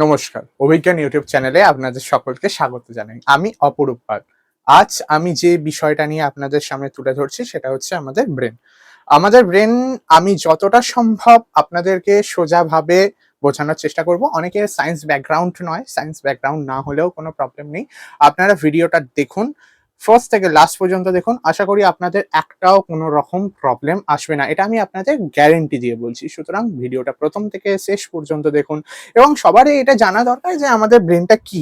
নমস্কার, অভিজ্ঞান ইউটিউব চ্যানেলে আপনাদের সকলকে স্বাগত জানাই। আমি অপরূপ পাল। আজ আমি যে বিষয়টা নিয়ে আপনাদের সামনে তুলে ধরছি সেটা হচ্ছে আমাদের ব্রেন। আমাদের ব্রেন আমি যতটা সম্ভব আপনাদেরকে সোজাভাবে বোঝানোর চেষ্টা করব। অনেকের সায়েন্স ব্যাকগ্রাউন্ড নয়, সায়েন্স ব্যাকগ্রাউন্ড না হলেও কোনো প্রবলেম নেই। আপনারা ভিডিওটা দেখুন, ফার্স্ট থেকে লাস্ট পর্যন্ত দেখুন। আশা করি আপনাদের একটাও কোনো রকম প্রবলেম আসবে না। এটা আমি আপনাদের গ্যারান্টি দিয়ে বলছি। সুতরাং ভিডিওটা প্রথম থেকে শেষ পর্যন্ত দেখুন এবং সবারই এটা জানা দরকার যে আমাদের ব্রেনটা কি,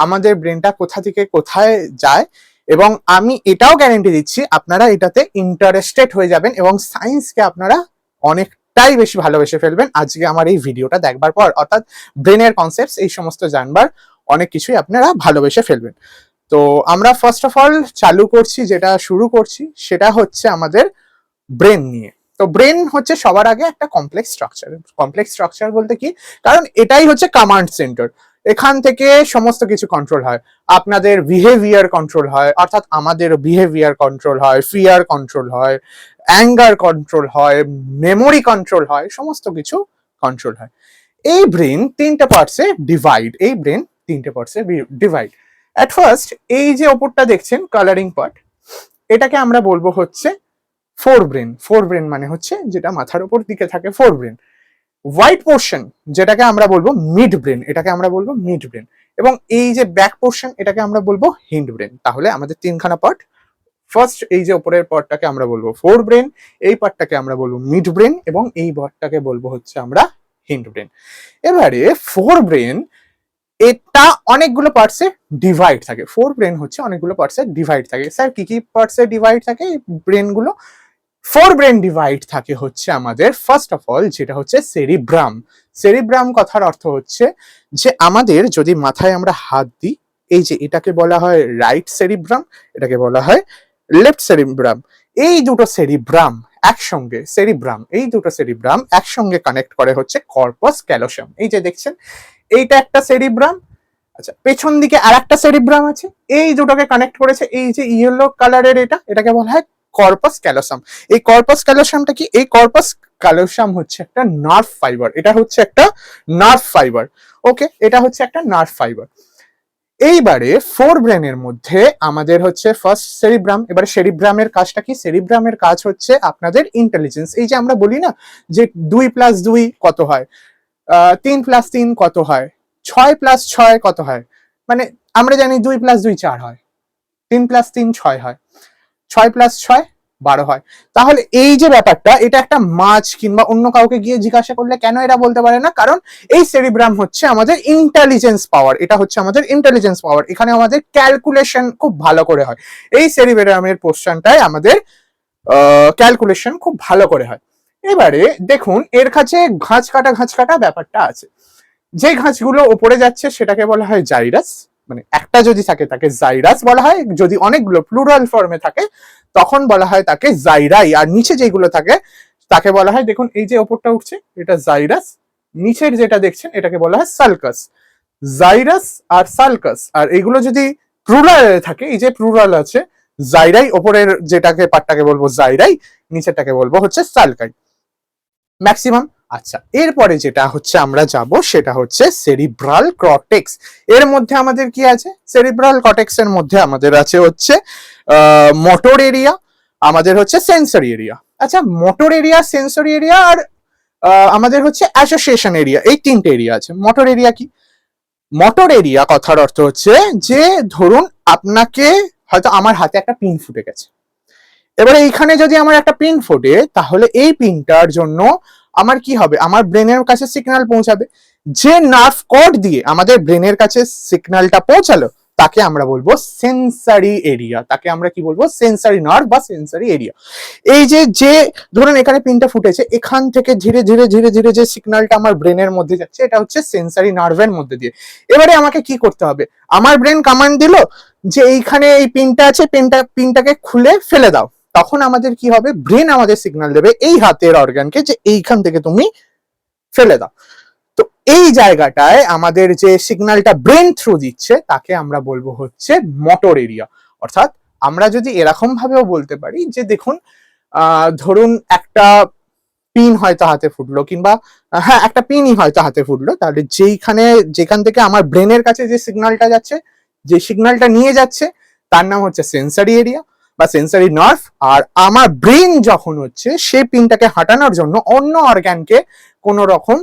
আমাদের ব্রেনটা কোথা থেকে কোথায় যায়। এবং আমি এটাও গ্যারান্টি দিচ্ছি আপনারা এটাতে ইন্টারেস্টেড হয়ে যাবেন এবং সায়েন্সকে আপনারা অনেকটাই বেশি ভালোবেসে ফেলবেন আজকে আমার এই ভিডিওটা দেখবার পর। অর্থাৎ ব্রেনের কনসেপ্টস এই সমস্ত জানবার অনেক কিছুই আপনারা ভালোবেসে ফেলবেন। তো আমরা ফার্স্ট অফ অল যেটা শুরু করছি সেটা হচ্ছে আমাদের ব্রেন নিয়ে। তো ব্রেন হচ্ছে সবার আগে একটা কমপ্লেক্স স্ট্রাকচার। কমপ্লেক্স স্ট্রাকচার বলতে কি, কারণ এটাই হচ্ছে কমান্ড সেন্টার। এখান থেকে সমস্ত কিছু কন্ট্রোল হয়। আপনাদের বিহেভিয়ার কন্ট্রোল হয়, অর্থাৎ আমাদের বিহেভিয়ার কন্ট্রোল হয়, ফিয়ার কন্ট্রোল হয়, অ্যাঙ্গার কন্ট্রোল হয়, মেমোরি কন্ট্রোল হয়, সমস্ত কিছু কন্ট্রোল হয়। এই ব্রেন তিনটে পার্টসে ডিভাইড। অ্যাট ফার্স্ট এই যে ওপরটা দেখছেন কালারিং পার্ট, এটাকে আমরা বলবো হচ্ছে ফোর ব্রেন মানে হচ্ছে যেটা মাথার উপর দিকে থাকে ফোর ব্রেন। হোয়াইট পোর্শন যেটাকে আমরা বলবো মিড ব্রেন, এটাকে আমরা বলবো মিড ব্রেন। এবং এই যে ব্যাক পোর্শন এটাকে আমরা বলবো হিন্ড ব্রেন। তাহলে আমাদের তিনখানা পার্ট। ফার্স্ট এই যে উপরের পার্টটাকে আমরা বলবো ফোর ব্রেন, এই পার্টটাকে আমরা বলবো মিড ব্রেন এবং এই পার্টটাকে বলবো হচ্ছে আমরা হিন্ড ব্রেন। এবারে ফোর ব্রেন এটা অনেকগুলো পার্টসে ডিভাইড থাকে। ফোর ব্রেন হচ্ছে অনেকগুলো পার্টসে ডিভাইড থাকে। স্যার কি কি পার্টসে ডিভাইড থাকে এই ব্রেন গুলো? ফোর ব্রেন ডিভাইড থাকে হচ্ছে আমাদের ফার্স্ট অফ অল যেটা হচ্ছে সেরিব্রাম। সেরিব্রাম কথার অর্থ হচ্ছে যে আমাদের যদি মাথায় আমরা হাত দিই, এই যে এটাকে বলা হয় রাইট সেরিব্রাম, এটাকে বলা হয় লেফট সেরিব্রাম। এই দুটো সেরিব্রাম একসঙ্গে কানেক্ট করে হচ্ছে কর্পাস ক্যালোসাম। এই যে দেখছেন এইটা একটা সেরিব্রাম, আচ্ছা পেছন দিকে আর একটা সেরিব্রাম আছে, এই দুটোকে কানেক্ট করেছে এই যে ইয়েলো কালারের এটাকে বলা হয় কর্পাস ক্যালোসাম। এই কর্পাস ক্যালোসামটা কি? এই কর্পাস ক্যালোসাম হচ্ছে একটা নার্ভ ফাইবার। এটা হচ্ছে একটা নার্ভ ফাইবার। ওকে, এটা হচ্ছে একটা নার্ভ ফাইবার। এইবারে ফোর ব্রেনের মধ্যে আমাদের হচ্ছে ফার্স্ট সেরিব্রাম। এবারে সেরিব্রামের কাজটা কি? সেরিব্রামের কাজ হচ্ছে আপনাদের ইন্টেলিজেন্স। এই যে আমরা বলি না যে 2+2 কত হয়, 3+3 কত হয়, 6+6 কত হয়, মানে আমরা জানি 2+2 4 হয়, 3+3 6 হয়, 6+6 12 হয়। তাহলে এই যে ব্যাপারটা, এটা একটা মাছ কিংবা অন্য কাউকে গিয়ে জিজ্ঞাসা করলে কেন এরা বলতে পারে না? কারণ এই সেরিব্রাম হচ্ছে আমাদের ইন্টেলিজেন্স পাওয়ার। এটা হচ্ছে আমাদের ইন্টেলিজেন্স পাওয়ার। এখানে আমাদের ক্যালকুলেশন খুব ভালো করে হয়। এই সেরিব্রামের পোর্শনটায় আমাদের ক্যালকুলেশন খুব ভালো করে হয়। এবারে দেখুন এর কাছে ঘাস কাটা ব্যাপারটা আছে। যে ঘাসগুলো উপরে যাচ্ছে সেটাকে বলা হয় জাইরাস, মানে একটা যদি থাকে তাকে জাইরাস বলা হয়, যদি অনেকগুলো প্লুরাল ফর্মে থাকে তখন বলা হয় তাকে জাইরাই। আর নিচে যেগুলো থাকে তাকে বলা হয়, দেখুন এই যে ওপরটা উঠছে এটা জাইরাস, নিচের যেটা দেখছেন এটাকে বলা হয় সালকাস। জাইরাস আর সালকাস, আর এগুলো যদি প্লুরালে থাকে, এই যে প্লুরাল আছে জাইরাই, ওপরের যেটাকে পার্টটাকে বলবো জাইরাই, নিচেরটাকে বলবো হচ্ছে সালকাই ম্যাক্সিমাম। আচ্ছা, এরপরে যেটা হচ্ছে আমরা যাব সেটা হচ্ছে সেরিব্রাল কর্টেক্স। এর মধ্যে আমাদের কি আছে? সেরিব্রাল কর্টেক্স এর মধ্যে আমাদের আছে হচ্ছে মোটর এরিয়া, আমাদের হচ্ছে সেন্সরি এরিয়া। আচ্ছা, মোটর এরিয়া, সেন্সরি এরিয়া আর আমাদের হচ্ছে অ্যাসোসিয়েশন এরিয়া, এই তিনটে এরিয়া আছে। মোটর এরিয়া কি? মোটর এরিয়া কথার অর্থ হচ্ছে যে ধরুন আপনাকে হয়তো আমার হাতে একটা পিন ফুটে গেছে, এবারে এইখানে যদি আমার একটা পিন ফোটে তাহলে এই পিনটার জন্য আমার কি হবে? আমার ব্রেনের কাছে সিগন্যাল পৌঁছাবে। যে নার্ভ কর্ড দিয়ে আমাদের ব্রেনের কাছে সিগন্যালটা পৌঁছালো তাকে আমরা বলবো সেন্সারি এরিয়া। তাকে আমরা কি বলবো? সেন্সারি নার্ভ বা সেন্সারি এরিয়া। এই যে যে ধরুন এখানে পিনটা ফুটেছে, এখান থেকে ধীরে ধীরে ধীরে ধীরে যে সিগন্যালটা আমার ব্রেনের মধ্যে যাচ্ছে এটা হচ্ছে সেন্সারি নার্ভের মধ্যে দিয়ে। এবারে আমাকে কি করতে হবে? আমার ব্রেন কমান্ড দিল যে এইখানে এই পিনটা আছে, পিনটাকে খুলে ফেলে দাও। তখন আমাদের কি হবে? ব্রেন আমাদের সিগন্যাল দেবে এই হাতের অর্গানকে যে এইখান থেকে তুমি ফেলে দাও। তো এই জায়গাটায় আমাদের যে সিগন্যালটা ব্রেন থ্রু দিচ্ছে তাকে আমরা বলবো হচ্ছে মোটর এরিয়া। অর্থাৎ আমরা যদি এরকম ভাবেও বলতে পারি যে দেখুন ধরুন একটা পিন হয়তো হাতে ফুটলো, কিংবা হ্যাঁ একটা পিনই হয়তো হাতে ফুটলো, তাহলে যেখান থেকে আমার ব্রেনের কাছে যে সিগন্যালটা যাচ্ছে, যে সিগন্যালটা নিয়ে যাচ্ছে, তার নাম হচ্ছে সেন্সারি এরিয়া বা সেন্সারি নার্ভ। আর আমার ব্রেন যখন হচ্ছে সেই পিনটাকে হাঁটানোর জন্য অন্য অর্গানকে কোন রকম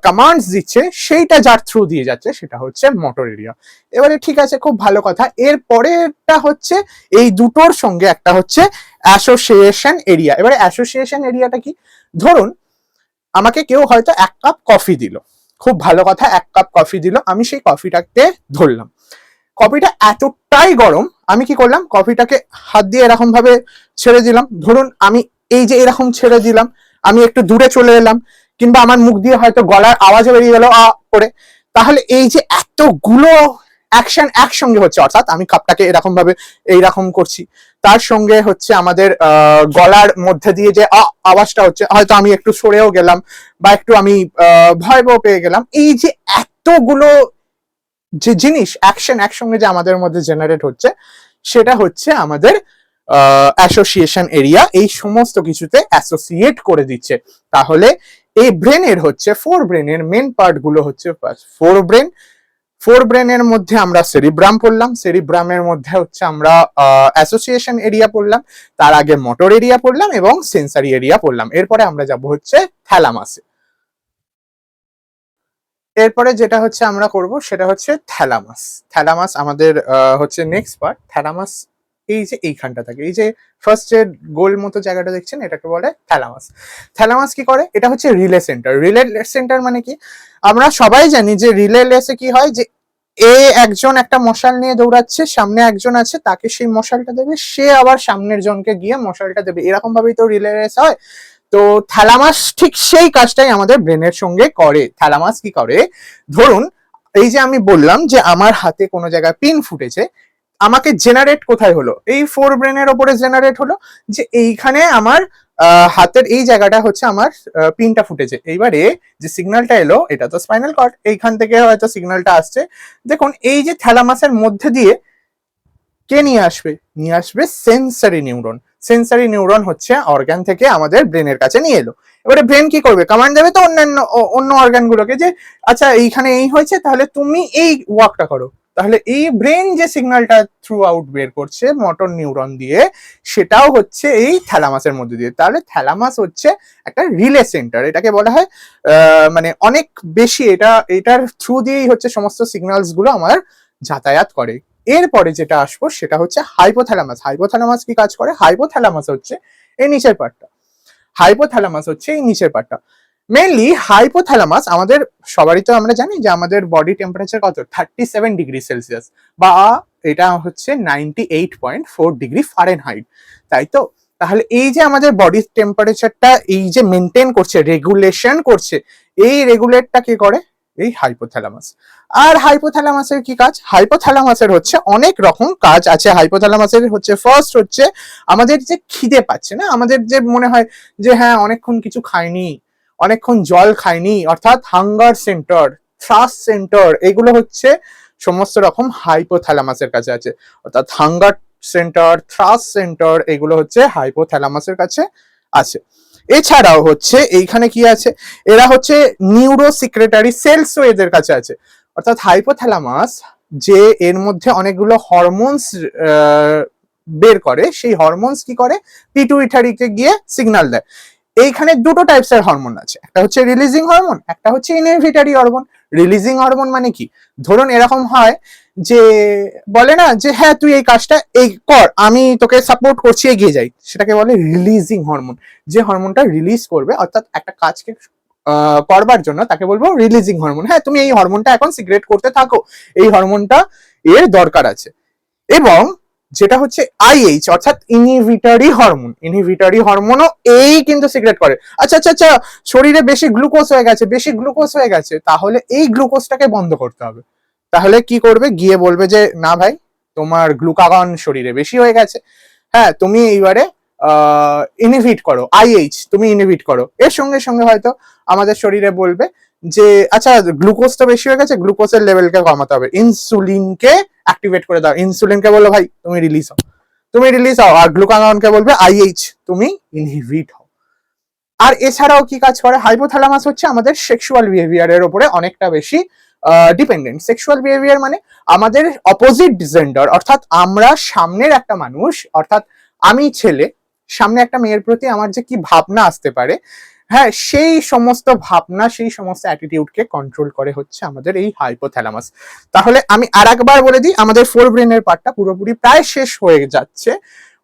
কমান্ডস দিচ্ছে, সেইটা যার থ্রু দিয়ে যাচ্ছে সেটা হচ্ছে মোটর এরিয়া। এবারে ঠিক আছে, খুব ভালো কথা। এর পরেরটা হচ্ছে এই দুটোর সঙ্গে একটা হচ্ছে অ্যাসোসিয়েশন এরিয়া। এবারে অ্যাসোসিয়েশন এরিয়াটা কি? ধরুন আমাকে কেউ হয়তো 1 কাপ কফি দিল, খুব ভালো কথা, 1 কাপ কফি দিল, আমি সেই কফিটাকে ধরলাম, কফিটা এতটাই গরম, আমি কি করলাম, কফিটাকে হাত দিয়ে এরকম ভাবে ছেড়ে দিলাম। ধরুন আমি এই যে এরকম ছেড়ে দিলাম, আমি একটু দূরে চলে এলাম, কিংবা আমার মুখ দিয়ে হয়তো গলার আওয়াজ বেরিয়ে গেল আ করে, তাহলে এই যে এতগুলো অ্যাকশন একসঙ্গে হচ্ছে, অর্থাৎ আমি কাপটাকে এরকম ভাবে এইরকম করছি, তার সঙ্গে হচ্ছে আমাদের গলার মধ্যে দিয়ে যে আওয়াজটা হচ্ছে, হয়তো আমি একটু সরেও গেলাম বা একটু আমি ভয়াবহ পেয়ে গেলাম, এই যে এতগুলো যে জিনিস অ্যাকশন একসঙ্গে যে আমাদের মধ্যে জেনারেট হচ্ছে, সেটা হচ্ছে আমাদের অ্যাসোসিয়েশন এরিয়া। এই সমস্ত কিছুতে অ্যাসোসিয়েট করে দিচ্ছে। তাহলে এই ব্রেনের হচ্ছে ফোর ব্রেনের মেন পার্ট গুলো হচ্ছে ফোর ব্রেনের মধ্যে আমরা সেরিব্রাম পড়লাম, সেরিব্রামের মধ্যে হচ্ছে আমরা অ্যাসোসিয়েশন এরিয়া পড়লাম, তার আগে মোটর এরিয়া পড়লাম এবং সেন্সারি এরিয়া পড়লাম। এরপরে আমরা যাব হচ্ছে থ্যালামাসে। এরপরে যেটা হচ্ছে আমরা করব সেটা হচ্ছে থ্যালামাস। থ্যালামাস আমাদের হচ্ছে নেক্সট পার্ট। থ্যালামাস এই যে এইখানটা থাকে, এই যে ফার্স্ট যে গোল মতো জায়গাটা দেখছেন, এটাকে বলে থ্যালামাস। থ্যালামাস কি করে? এটা হচ্ছে রিলে সেন্টার। রিলে সেন্টার মানে কি? আমরা সবাই জানি যে রিলে রেসে কি হয়, যে একজন একটা মশাল নিয়ে দৌড়াচ্ছে, সামনে একজন আছে, তাকে সেই মশালটা দেবে, সে আবার সামনের জনকে গিয়ে মশালটা দেবে, এরকম ভাবেই তো রিলে রেস হয়। তো থ্যালামাস ঠিক সেই কাজটাই আমাদের ব্রেনের সঙ্গে করে। থ্যালামাস কি করে? ধরুন এই যে আমি বললাম যে আমার হাতে কোনো জায়গায় পিন ফুটেছে, আমাকে জেনারেট কোথায় হলো? এই ফোর ব্রেনের ওপরে জেনারেট হলো, যে এইখানে আমার হাতের এই জায়গাটা হচ্ছে আমার পিনটা ফুটেছে। এইবারে যে সিগন্যালটা এলো, এটা তো স্পাইনাল কর্ড, এইখান থেকে হয়তো সিগন্যালটা আসছে। দেখুন এই যে থ্যালামাসের মধ্যে দিয়ে কে নিয়ে আসবে? নিয়ে আসবে সেন্সারি নিউরন। সেন্সারি নিউরন হচ্ছে অর্গান থেকে আমাদের ব্রেনের কাছে নিয়ে এলো। এবারে ব্রেন কি করবে? কমান্ড দেবে তো অন্য অর্গান গুলোকে, যে আচ্ছা এইখানে এই হয়েছে, তাহলে তুমি এই ওয়ার্কটা করো। তাহলে এই ব্রেন যে সিগন্যালটা থ্রু আউট বের করছে মোটর নিউরন দিয়ে, সেটাও হচ্ছে এই থ্যালামাসের মধ্যে দিয়ে। তাহলে থ্যালামাস হচ্ছে একটা রিলে সেন্টার, এটাকে বলা হয় মানে অনেক বেশি এটার থ্রু দিয়েই হচ্ছে সমস্ত সিগন্যালস গুলো আমার যাতায়াত করে। এরপরে যেটা আসবো সেটা হচ্ছে হাইপোথ্যালামাস। হাইপোথ্যালামাস কি কাজ করে? হাইপোথ্যালামাস হচ্ছে এই নিচের পার্টটা। হাইপোথ্যালামাস হচ্ছে এই নিচের পার্টটা। মেইনলি হাইপোথ্যালামাস আমাদের সবারই তো আমরা জানি যে আমাদের বডি টেম্পারেচার কত, 37°C, বা এটা হচ্ছে 98.4°F, তাই তো? তাহলে এই যে আমাদের বডি টেম্পারেচারটা এই যে মেনটেন করছে, রেগুলেশন করছে, এই রেগুলেটটা কি করে? এই হাইপোথ্যালামাস। আর হাইপোথ্যালামাসের কি কাজ? হাইপোথ্যালামাসের হচ্ছে অনেক রকম কাজ আছে। হাইপোথ্যালামাসের হচ্ছে ফার্স্ট হচ্ছে আমাদের যে খিদে পাচ্ছে না, আমাদের যে মনে হয় যে হ্যাঁ অনেকক্ষণ কিছু খাইনি, অনেকক্ষণ জল খাইনি, অর্থাৎ হাঙ্গার সেন্টার, থ্রাস্ট সেন্টার, এগুলো হচ্ছে সমস্ত রকম হাইপোথ্যালামাসের কাছে আছে। অর্থাৎ হাঙ্গার সেন্টার, থ্রাস্ট সেন্টার, এগুলো হচ্ছে হাইপোথ্যালামাসের কাছে আছে। এছাড়াও হচ্ছে এইখানে কি আছে, এরা হচ্ছে নিউরো সিক্রেটারি সেলসও এদের কাছে আছে। অর্থাৎ হাইপোথ্যালামাস যে এর মধ্যে অনেকগুলো হরমোনস বের করে, সেই হরমোনস কি করে? পিটুইটারিকে গিয়ে সিগন্যাল দেয়। এইখানে দুটো টাইপসের হরমোন আছে, একটা হচ্ছে রিলিজিং হরমোন, একটা হচ্ছে ইনহিবিটরি হরমোন। রিলিজিং হরমোন মানে কি? ধরুন এরকম হয় যে বলে না যে হ্যাঁ তুই এই কাজটা এই কর, আমি তোকে সাপোর্ট করছি, এগিয়ে যাই, সেটাকে বলে রিলিজিং হরমোন। যে হরমোনটা রিলিজ করবে, অর্থাৎ একটা কাজকে করবার জন্য, তাকে বলবো রিলিজিং হরমোন। হ্যাঁ তুমি এই হরমোনটা এখন সিক্রেট করতে থাকো, এই হরমোনটা এর দরকার আছে। এবং যেটা হচ্ছে আইএইচ অর্থাৎ ইনহিবিটরি হরমোন, ইনহিবিটরি হরমোনও এই কিন্তু সিক্রেট করে। আচ্ছা আচ্ছা আচ্ছা, শরীরে বেশি গ্লুকোজ হয়ে গেছে, বেশি গ্লুকোজ হয়ে গেছে, তাহলে এই গ্লুকোজটাকে বন্ধ করতে হবে। তাহলে কি করবে? গিয়ে বলবে যে না ভাই, তোমার গ্লুকাগন শরীরে বেশি হয়ে গেছে, হ্যাঁ তুমি এইবারে ইনহিবিট করো, আইএইচ তুমি ইনহিবিট করো। এর সঙ্গে সঙ্গে হয়তো আমাদের শরীরে বলবে যে আচ্ছা গ্লুকোজ তো বেশি হয়ে গেছে, গ্লুকোজের লেভেলকে কমাতে হবে, ইনসুলিনকে অ্যাক্টিভেট করে দাও, ইনসুলিনকে বললো ভাই তুমি রিলিজ হও, তুমি রিলিজ হও, আর গ্লুকাগনকে বলবে আইএইচ তুমি ইনহিবিট হও। আর এছাড়াও কি কাজ করে, হাইপোথ্যালামাস হচ্ছে আমাদের সেক্সুয়াল বিহেভিয়ারের উপরে অনেকটা বেশি ডিপেন্ডেন্ট। সেক্সুয়াল বিহেভিয়ার মানে আমাদের অপোজিট জেন্ডার, অর্থাৎ আমরা সামনের একটা মানুষ, অর্থাৎ আমি ছেলে, সামনে একটা মেয়ের প্রতি আমার যে কি ভাবনা আসতে পারে, হ্যাঁ, সেই সমস্ত ভাবনা, সেই সমস্ত অ্যাটিটিউডকে কন্ট্রোল করে হচ্ছে আমাদের এই হাইপোথ্যালামাস। তাহলে আমি আরেকবার বলে দিই, আমাদের ফোর ব্রেনের পার্টটা পুরোপুরি প্রায় শেষ হয়ে যাচ্ছে।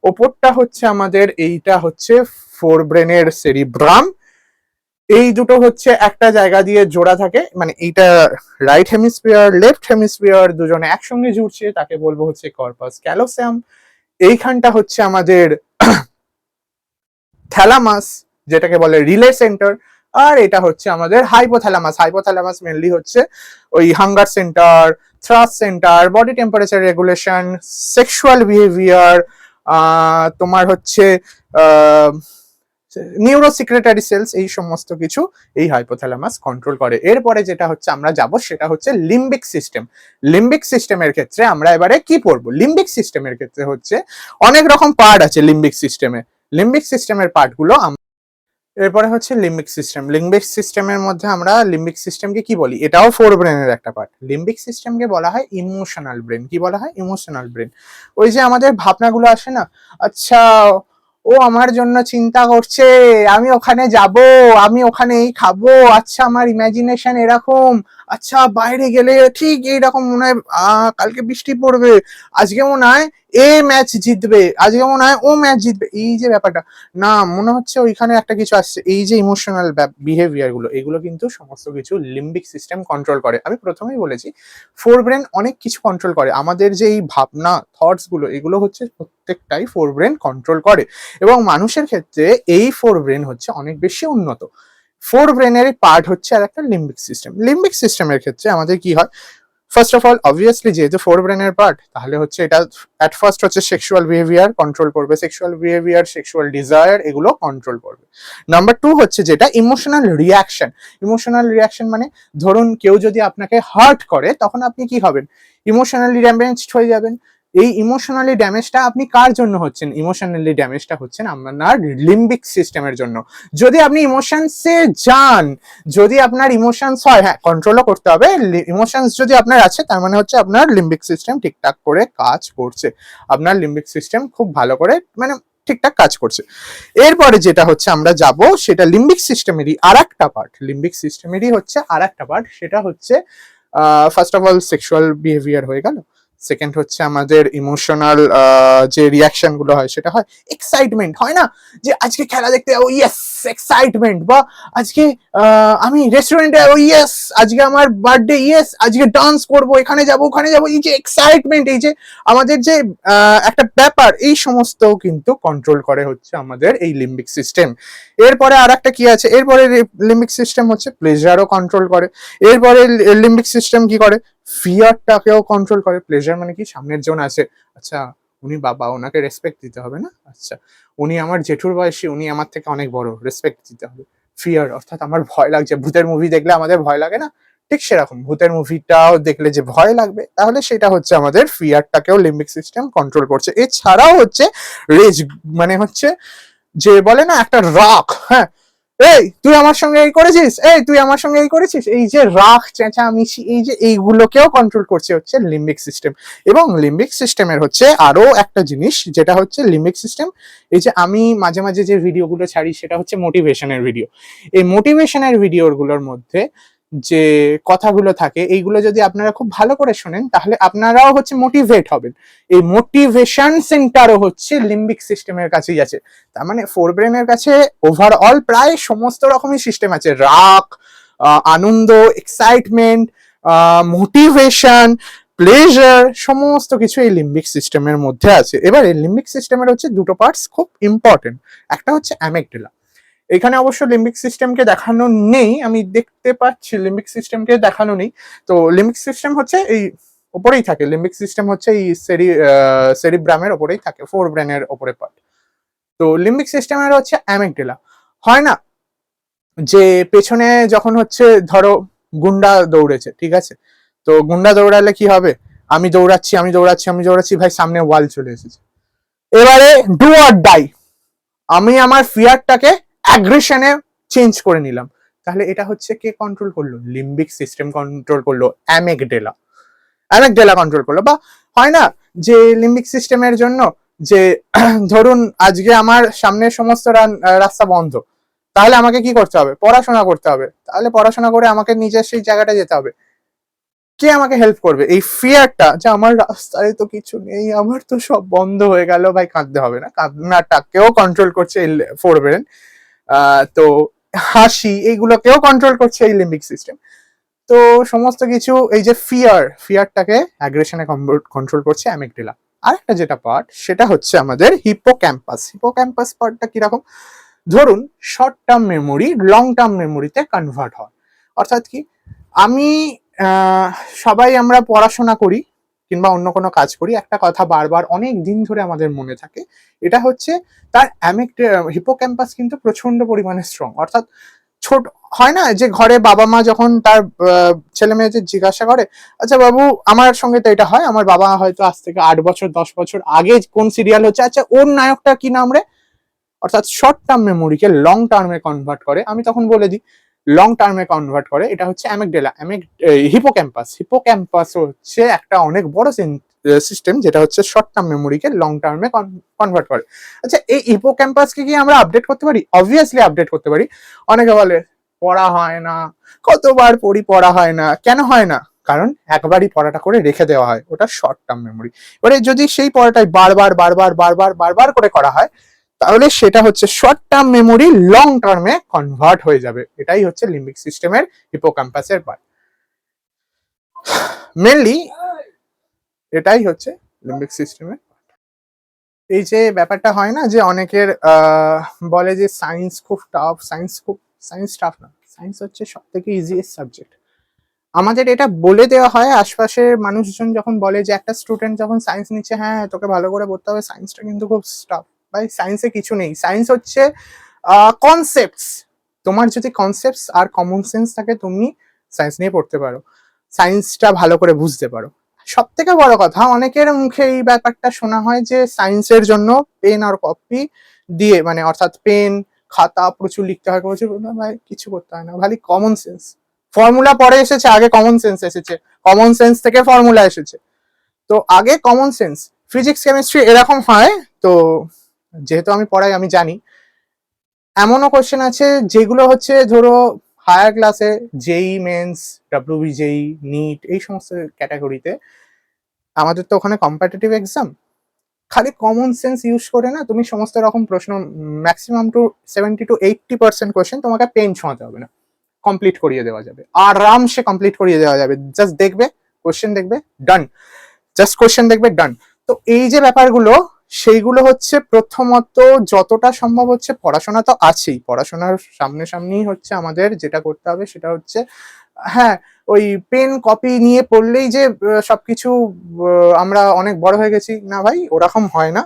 ওপরটা হচ্ছে আমাদের, এইটা হচ্ছে ফোর ব্রেনের সেরিব্রাম। এই দুটো হচ্ছে একটা জায়গা দিয়ে জোড়া থাকে, মানে এইটা রাইট হেমিস্ফিয়ার লেফট হেমিস্ফিয়ার দুজনে একসঙ্গে জুড়ছে, তাকে বলবো হচ্ছে কর্পাস ক্যালোসাম। এইখানটা হচ্ছে আমাদের থ্যালামাস, যেটাকে বলে রিলে সেন্টার। আর এটা হচ্ছে আমাদের হাইপোথ্যালামাস। হাইপোথ্যালামাস মেনলি হচ্ছে ওই hunger centre, thrust centre, body temperature regulation, sexual behaviour, তোমার হচ্ছে নিউরোসিক্রেটারি সেলস, এই সমস্ত কিছু এই হাইপোথ্যালামাস কন্ট্রোল করে। এরপরে যেটা হচ্ছে আমরা যাব সেটা হচ্ছে লিম্বিক সিস্টেম। লিম্বিক সিস্টেমের ক্ষেত্রে আমরা এবারে কি পড়বো? লিম্বিক সিস্টেমের ক্ষেত্রে হচ্ছে অনেক রকম পার্ট আছে লিম্বিক সিস্টেমে। লিম্বিক সিস্টেমের পার্টগুলো এরপরে হচ্ছে লিম্বিক সিস্টেম। লিম্বিক সিস্টেমের মধ্যে আমরা লিম্বিক সিস্টেমকে কি বলি? এটাও ফোর ব্রেনের একটা পার্ট। লিম্বিক সিস্টেমকে বলা হয় ইমোশনাল ব্রেন। কি বলা হয়? Emotional brain. ওই যে আমাদের ভাবনাগুলো আসে না, আচ্ছা ও আমার জন্য চিন্তা করছে, আমি ওখানে যাব, আমি ওখানেই খাবো, আচ্ছা আমার ইমাজিনেশন এরকম, আচ্ছা বাইরে গেলে ঠিক এইরকম মনে হয় কালকে বৃষ্টি পড়বে, আজকে মনে হয় এ ম্যাচ জিতবে, আজকে মনে হয় ও ম্যাচ জিতবে, এই যে ব্যাপারটা না, মনে হচ্ছে ওইখানে একটা কিছু আসছে। এই যে ইমোশনাল বিহেভিয়ার গুলো, এগুলো কিন্তু সমস্ত কিছু লিম্বিক সিস্টেম কন্ট্রোল করে। আমি প্রথমেই বলেছি ফোর ব্রেন অনেক কিছু কন্ট্রোল করে। আমাদের যে এই ভাবনা, থটস গুলো, এগুলো হচ্ছে প্রত্যেকটাই ফোর ব্রেন কন্ট্রোল করে। এবং মানুষের ক্ষেত্রে এই ফোর ব্রেন হচ্ছে অনেক বেশি উন্নত। ফোর ব্রেনের পার্ট হচ্ছে আর একটা লিম্বিক সিস্টেম। লিম্বিক সিস্টেমের ক্ষেত্রে আমাদের কি হয়, ফার্স্ট অফ অল অবভিয়াসলি যেহেতু ফোর ব্রেনের পার্ট, তাহলে হচ্ছে এটা অ্যাট ফার্স্ট হচ্ছে সেক্সুয়াল বিহেভিয়ার কন্ট্রোল করবে, সেক্সুয়াল বিহেভিয়ার, সেক্সুয়াল ডিজায়ার, এগুলো কন্ট্রোল করবে। নাম্বার টু হচ্ছে যেটা ইমোশনাল রিয়াকশন। ইমোশনাল রিয়াকশন মানে ধরুন কেউ যদি আপনাকে হার্ট করে, তখন আপনি কি হবেন? ইমোশনালি ড্যামেজড হয়ে যাবেন। এই ইমোশনালি ড্যামেজটা আপনি কার জন্য হচ্ছেন? ইমোশনালি ড্যামেজটা হচ্ছেন আপনার লিম্বিক সিস্টেমের জন্য। যদি আপনি ইমোশনসে যান, যদি আপনার ইমোশনস হয়, হ্যাঁ কন্ট্রোলও করতে হবে, ইমোশনস যদি আপনার আছে তার মানে হচ্ছে আপনার লিম্বিক সিস্টেম ঠিকঠাক করে কাজ করছে, আপনার লিম্বিক সিস্টেম খুব ভালো করে মানে ঠিকঠাক কাজ করছে। এরপরে যেটা হচ্ছে আমরা যাব সেটা লিম্বিক সিস্টেমেরই আর একটা পার্ট। লিম্বিক সিস্টেমেরই হচ্ছে আর একটা পার্ট, সেটা হচ্ছে first of all sexual behaviour হয়ে গেল। সেকেন্ড হচ্ছে আমাদের ইমোশনাল যে রিয়াকশন গুলো হয়, সেটা হয় এক্সাইটমেন্ট, হয় না যে আজকে খেলা দেখতে যাবো, ইয়েস এক্সাইটমেন্ট, বা আজকে আমি রেস্টুরেন্টে যাবো, ইয়েস আজকে আমার বার্থডে, ইয়েস আজকে ডান্স করবো, এখানে যাবো ওখানে যাবো, এই যে এক্সাইটমেন্ট, এই যে আমাদের যে একটা ব্যাপার, এই সমস্ত কিন্তু কন্ট্রোল করে হচ্ছে আমাদের এই লিম্বিক সিস্টেম। এরপরে আর একটা কি আছে, এরপরে লিম্বিক সিস্টেম হচ্ছে প্লেজারও কন্ট্রোল করে। এরপরে লিম্বিক সিস্টেম কি করে? ফিয়ারটাকেও কন্ট্রোল করে। প্লেজার মানে কি? সামনের জন আছে, আচ্ছা উনি বাবা, ওনাকে রেসপেক্ট দিতে হবে না, আচ্ছা উনি আমার জেঠুর বয়সী, উনি আমার থেকে অনেক বড়, রেসপেক্ট দিতে হবে। ফিয়ার অর্থাৎ আমার ভয় লাগছে, ভূতের মুভি দেখলে আমাদের ভয় লাগে না, ঠিক সেরকম ভূতের মুভিটাও দেখলে যে ভয় লাগবে, তাহলে সেটা হচ্ছে আমাদের ফিয়ারটাকেও লিম্বিক সিস্টেম কন্ট্রোল করছে। এছাড়াও হচ্ছে রেজ, মানে হচ্ছে যে বলে না একটা রাগ, হ্যাঁ এই তুই আমার সঙ্গে এই করেছিস, এই তুই আমার সঙ্গে এই করেছিস, এই যে রাগ চেঁচামেচি, এই যে এইগুলোকেও কন্ট্রোল করছে হচ্ছে লিম্বিক সিস্টেম। এবং লিম্বিক সিস্টেমের হচ্ছে আরো একটা জিনিস, যেটা হচ্ছে লিম্বিক সিস্টেম, এই যে আমি মাঝে মাঝে যে ভিডিওগুলো ছাড়ি সেটা হচ্ছে মোটিভেশনের ভিডিও। এই মোটিভেশনের ভিডিওগুলোর মধ্যে যে কথাগুলো থাকে, এইগুলো যদি আপনারা খুব ভালো করে শোনেন, তাহলে আপনারাও হচ্ছে মোটিভেট হবেন। এই মোটিভেশন সেন্টারও হচ্ছে লিম্বিক সিস্টেমের কাছেই আছে। তার মানে ফোর ব্রেনের কাছে ওভারঅল প্রায় সমস্ত রকমের সিস্টেম আছে, রাগ, আনন্দ, এক্সাইটমেন্ট, মোটিভেশন, প্লেজার, সমস্ত কিছু এই লিম্বিক সিস্টেমের মধ্যে আছে। এবার এই লিম্বিক সিস্টেমের হচ্ছে দুটো পার্টস খুব ইম্পর্টেন্ট, একটা হচ্ছে অ্যামিগডালা। এখানে অবশ্য লিম্বিক সিস্টেমকে দেখানো নেই, আমি দেখতে পাচ্ছি লিম্বিক সিস্টেমকে দেখানো নেই। তো লিম্বিক সিস্টেম হচ্ছে এই ওপরেই থাকে, লিম্বিক সিস্টেম হচ্ছে এই সেরিব্রামের ওপরেই থাকে, ফোর ব্রেনের ওপরে পার্ট। তো লিম্বিক সিস্টেমের হচ্ছে অ্যামিগডালা। হয় না যে পেছনে যখন হচ্ছে ধরো গুন্ডা দৌড়েছে, ঠিক আছে, তো গুন্ডা দৌড়ালে কি হবে? আমি দৌড়াচ্ছি আমি দৌড়াচ্ছি আমি দৌড়াচ্ছি, ভাই সামনে ওয়াল চলে এসেছে, এবারে ডু অর ডাই, আমি আমার ফিয়ারটাকে অ্যাগ্রেশনে চেঞ্জ করে নিলাম, তাহলে এটা হচ্ছে কে কন্ট্রোল করলো? লিম্বিক সিস্টেম কন্ট্রোল করলো, অ্যামিগডেলা অ্যামিগডেলা কন্ট্রোল করলো। বা হয় না যে লিম্বিক সিস্টেমের জন্য যে ধরুন আজকে আমার সামনের সমস্ত রাস্তা বন্ধ, তাহলে আমাকে কি করতে হবে? পড়াশোনা করতে হবে। তাহলে পড়াশোনা করে আমাকে নিজের সেই জায়গাটা যেতে হবে। কে আমাকে হেল্প করবে? এই ফিয়ারটা যে আমার রাস্তায় তো কিছু নেই, আমার তো সব বন্ধ হয়ে গেল, ভাই কাঁদতে হবে না। কান্নাটাকেও কন্ট্রোল করছে এই ফোর ব্রেন। তো হাসি এইগুলোকেও কন্ট্রোল করছে এই লিম্বিক সিস্টেম। তো সমস্ত কিছু এই যে ফিয়ারটাকে অ্যাগ্রেশনে কন্ট্রোল করছে অ্যামিগডালা। আরেকটা যেটা পার্ট সেটা হচ্ছে আমাদের হিপোক্যাম্পাস। হিপোক্যাম্পাস পার্টটা কিরকম? ধরুন short term memory long term মেমোরিতে কনভার্ট হয়। অর্থাৎ কি, আমি সবাই আমরা পড়াশোনা করি কিংবা অন্য কোনো কাজ করি, একটা কথা বারবার অনেক দিন ধরে আমাদের মনে থাকে, এটা হচ্ছে তার হিপোক্যাম্পাস কিন্তু প্রচন্ড পরিমাণে স্ট্রং। অর্থাৎ ছোট হয় না যে ঘরে বাবা মা যখন তার ছেলে মেয়েদের জিজ্ঞাসা করে, আচ্ছা বাবু, আমার সঙ্গে তো এটা হয়, আমার বাবা হয়তো আজ থেকে 8 বছর 10 বছর আগে কোন সিরিয়াল হচ্ছে, আচ্ছা ওর নায়কটা কি নাম রে? অর্থাৎ শর্ট টার্ম মেমোরিকে লং টার্মে কনভার্ট করে। আমি তখন বলে দিই লং টার্মে কনভার্ট করে, এটা হচ্ছে অ্যামিগডালা। হিপোক্যাম্পাস। হিপোক্যাম্পাস হচ্ছে একটা অনেক বড় সিস্টেম যেটা হচ্ছে শর্ট টার্ম মেমোরিকে লং টার্মে কনভার্ট করে। আচ্ছা এই হিপোক্যাম্পাসকে কি আমরা আপডেট করতে পারি? অবভিয়াসলি আপডেট করতে পারি। অনেকে বলে পড়া হয় না, কতবার পড়ি পড়া হয় না। কেন হয় না? কারণ একবারই পড়াটা করে রেখে দেওয়া হয়, ওটা শর্ট টার্ম মেমোরি। এবারে যদি সেই পড়াটাই বারবার বারবার বারবার বারবার করে করা হয়, তাহলে সেটা হচ্ছে শর্ট টার্ম মেমোরি লং টার্মে কনভার্ট হয়ে যাবে। এটাই হচ্ছে লিম্বিক সিস্টেমের হিপোক্যাম্পাসের পার্ট। মেনলি এটাই হচ্ছে লিম্বিক সিস্টেমের। এই যে ব্যাপারটা হয় না যে অনেকের বলে যে সায়েন্স খুব টাফ, সায়েন্স টাফ না, সায়েন্স হচ্ছে সব থেকে ইজিয়েস্ট সাবজেক্ট। আমাদের এটা বলে দেওয়া হয় আশপাশের মানুষজন যখন বলে যে একটা স্টুডেন্ট যখন সায়েন্স নিচ্ছে, হ্যাঁ তোকে ভালো করে পড়তে হবে, সায়েন্সটা কিন্তু খুব টাফ। ভাই সায়েন্সে কিছু নেই, সায়েন্স হচ্ছে কনসেপ্টস। তোমার যদি কনসেপ্টস আর কমন সেন্স থাকে, তুমি সায়েন্স নিয়ে পড়তে পারো, সায়েন্সটা ভালো করে বুঝতে পারো। সব থেকে বড় কথা, অনেকের মুখে এই ব্যাপারটা শোনা হয় যে সায়েন্সের জন্য পেন আর কপি দিয়ে, মানে অর্থাৎ পেন খাতা প্রচুর লিখতে হয়, প্রচুর। ভাই কিছু করতে হয় না, ভাই কমন সেন্স। ফর্মুলা পরে এসেছে, আগে কমন সেন্স এসেছে, কমন সেন্স থেকে ফর্মুলা এসেছে। তো আগে কমন সেন্স। ফিজিক্স কেমিস্ট্রি এরকম হয়। তো যেহেতু আমি পড়াই, আমি জানি এমনও কোশ্চেন আছে যেগুলো হচ্ছে ধরো হায়ার ক্লাসে জেই মেন্স, ডাব্লিউবিজেই, নিট এই সমস্ত ক্যাটাগরিতে, আমাদের তো ওখানে কম্পিটিটিভ এক্সাম, খালি কমন সেন্স ইউজ করে না তুমি সমস্ত রকম প্রশ্ন, ম্যাক্সিমাম টু 70 to 80% কোশ্চেন তোমাকে পেন ছোঁয়াতে হবে না, কমপ্লিট করিয়ে দেওয়া যাবে, আরামসে কমপ্লিট করিয়ে দেওয়া যাবে। জাস্ট দেখবে, কোশ্চেন দেখবে, ডান। জাস্ট কোশ্চেন দেখবে, ডান। তো এই যে ব্যাপারগুলো, সেইগুলো হচ্ছে প্রথমত যতটা সম্ভব হচ্ছে পড়াশোনা তো আছেই, পড়াশোনার সামনেই হচ্ছে আমাদের যেটা করতে হবে সেটা হচ্ছে, হ্যাঁ ওই পেন কপি নিয়ে পড়লেই যে সবকিছু আমরা অনেক বড় হয়ে গেছি, না ভাই ওরকম হয় না।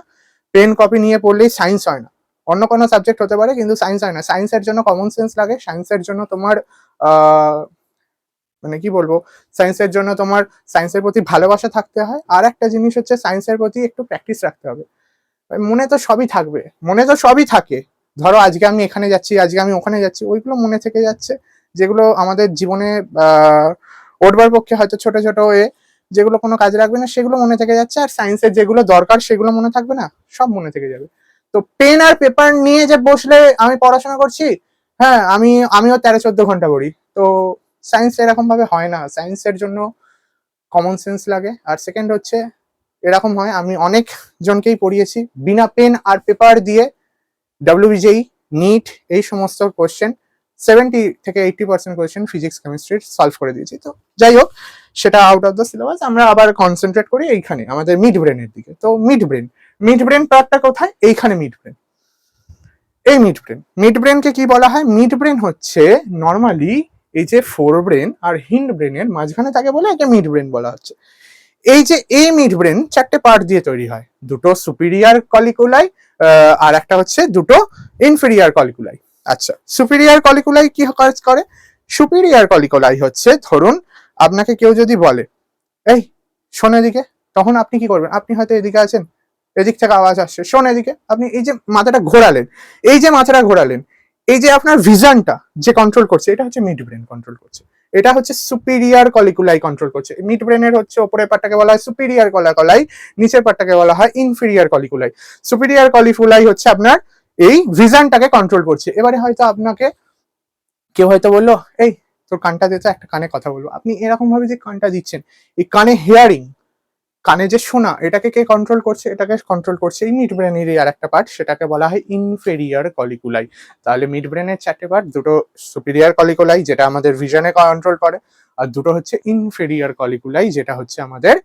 পেন কপি নিয়ে পড়লেই সায়েন্স হয় না। অন্য কোনো সাবজেক্ট হতে পারে কিন্তু সায়েন্স হয় না। সায়েন্সের জন্য কমন সেন্স লাগে, সায়েন্সের জন্য তোমার মানে কি বলবো, সায়েন্সের জন্য তোমার সায়েন্সের প্রতি ভালোবাসা থাকতে হয়। আর একটা জিনিস হচ্ছে সায়েন্সের প্রতি একটু প্র্যাকটিস রাখতে হবে। মনে তো সবই থাকবে, মনে তো সবই থাকে। ধরো আজকে আমি এখানে যাচ্ছি, আজকে আমি ওখানে যাচ্ছি, ওইগুলো মনে থেকে যাচ্ছে, যেগুলো আমাদের জীবনে ওঠবার পক্ষে হয়তো ছোট ছোট যেগুলো কোনো কাজে লাগবে না সেগুলো মনে থেকে যাচ্ছে। আর সায়েন্সের যেগুলো দরকার সেগুলো মনে থাকবে না, সব মনে থেকে যাবে। তো পেন আর পেপার নিয়ে যে বসলে আমি পড়াশোনা করছি, হ্যাঁ আমিও 13-14 ঘন্টা পড়ি, তো সায়েন্স এরকম ভাবে হয় না। সায়েন্সের জন্য কমন সেন্স লাগে। আর সেকেন্ড হচ্ছে এরকম হয়, আমি অনেক জনকেই পড়িয়েছি বিনা পেন আর পেপার দিয়ে ডাব্লিউবিজেই, নিট এই সমস্ত কোশ্চেন 70 থেকে 80% কোশ্চেন ফিজিক্স কেমিস্ট্রির সলভ করে দিয়েছি। তো যাই হোক, সেটা আউট অফ দ্য সিলেবাস। আমরা আবার কনসেন্ট্রেট করি এইখানে আমাদের মিড ব্রেনের দিকে। তো মিড ব্রেন পার্টটা কোথায়? এইখানে মিড ব্রেন। এই মিড ব্রেনকে কি বলা হয়? মিড ব্রেন হচ্ছে নর্মালি এই যে ফোর ব্রেন আর হিন্ড ব্রেনের মাঝখানে থাকে বলে একে মিড ব্রেন বলা হচ্ছে। এই যে এই মিড ব্রেন 4টে পার্ট দিয়ে তৈরি হয়, দুটো সুপিরিয়ার কলিকুলাই আর একটা হচ্ছে দুটো ইনফেরিয়ার কলিকুলাই। আচ্ছা, সুপিরিয়ার কলিকুলাই কি কাজ করে? সুপিরিয়ার কলিকুলাই হচ্ছে, ধরুন আপনাকে কেউ যদি বলে এই শোন এদিকে, তখন আপনি কি করবেন? আপনি হয়তো এদিকে আছেন, এদিক থেকে আওয়াজ আসছে, শোন এদিকে, আপনি এই যে মাথাটা ঘোরালেন, এই যে আপনার ভিশনটা যে কন্ট্রোল করছে এটা হচ্ছে মিড ব্রেন কন্ট্রোল করছে, এটা হচ্ছে সুপিরিয়র কলিকুলাই কন্ট্রোল করছে। মিড ব্রেনের হচ্ছে ওপরের পার্টটাকে বলা হয় সুপিরিয়র কলিকুলাই, নিচের পার্টটাকে বলা হয় ইনফিরিয়র কলিকুলাই। সুপিরিয়র কলিকুলাই হচ্ছে আপনার এই ভিশনটাকে কন্ট্রোল করছে। এবারে হয়তো আপনাকে কেউ হয়তো বললো, এই তোর কানটা দিতে একটা কানে কথা বলবো, আপনি এরকম ভাবে যে কানটা দিচ্ছেন, এই কানে হিয়ারিং, কানে যে শোনা, এটাকে কে কন্ট্রোল করছে? এটাকে কন্ট্রোল করছে এই মিড ব্রেনের আর একটা পার্ট, সেটাকে বলা হয় ইনফেরিয়র কলিকুলাই। তাহলে মিড ব্রেনের চারটে পার্ট, দুটো সুপিরিয়র কলিকুলাই যেটা আমাদের ভিশনে কন্ট্রোল করে, আর দুটো হচ্ছে ইনফেরিয়র কলিকুলাই যেটা হচ্ছে আমাদের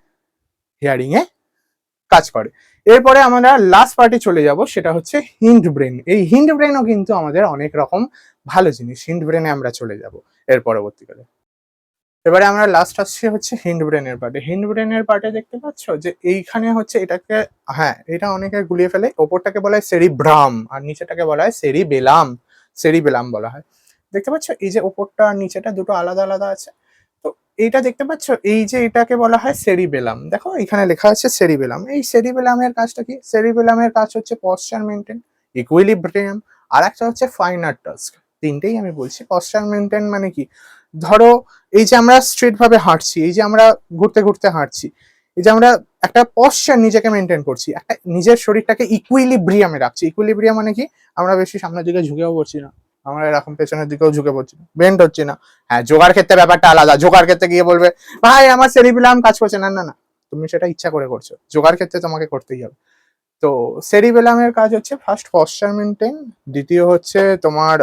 হিয়ারিং এ কাজ করে। এরপরে আমরা লাস্ট পার্টে চলে যাব, সেটা হচ্ছে হিন্ড ব্রেন। এই হিন্ড ব্রেনও কিন্তু আমাদের অনেক রকম ভালো জিনিস, হিন্ড ব্রেনে আমরা চলে যাব এর পরবর্তীকালে। এবারে আমরা লাস্ট আসছি হচ্ছে হিন্ড ব্রেনের পার্টে। হিন্ড ব্রেনের পার্টে দেখতে পাচ্ছ যে এইখানে হচ্ছে এটাকে, হ্যাঁ এটা অনেকে গুলিয়ে ফেলে, ওপরটাকে বলা হয় সেরিব্রাম আর নিচেটাকে বলা হয় সেরিবেলাম, সেরিবেলাম বলা হয়। দেখতে পাচ্ছ এই যে ওপরটা আর নিচেটা দুটো আলাদা আলাদা আছে, তো এইটা দেখতে পাচ্ছ, এই যে এটাকে বলা হয় সেরিবেলাম। দেখো এখানে লেখা আছে সেরিবেলাম। এই সেরিবেলামের কাজটা কি? সেরিবেলামের কাজ হচ্ছে পশ্চার মেনটেন, ইকুইলিব্রিয়াম, আর একটা হচ্ছে ফাইনার টাস্ক। তিনটেই আমি বলছি। পশ্চার মেনটেন মানে কি, ধরো এই যে আমরা স্ট্রেট ভাবে হাঁটছি, এই যে আমরা ঘুরতে ঘুরতে হাঁটছি, এই যে আমরা একটা পশ্চার নিজেকে মেনটেন করছি, একটা নিজের শরীরটাকে ইকুইলিব্রিয়ামে রাখছি। ইকুইলিব্রিয়াম মানে কি, আমরা বেশি সামনের দিকে ঝুঁকেও পড়ছি না, আমরা এরকম পেছনের দিকেও ঝুঁকে পড়ছি না, বেন্ড হচ্ছে না। হ্যাঁ যোগার ক্ষেত্রে ব্যাপারটা আলাদা, যোগার ক্ষেত্রে গিয়ে বলবে ভাই আমার সেরিবেলাম কাজ করছে না, না না, তুমি সেটা ইচ্ছা করে করছো, যোগার ক্ষেত্রে তোমাকে করতেই হবে। তো সেরিবেলামের কাজ হচ্ছে ফার্স্ট পশ্চার মেনটেন, দ্বিতীয় হচ্ছে তোমার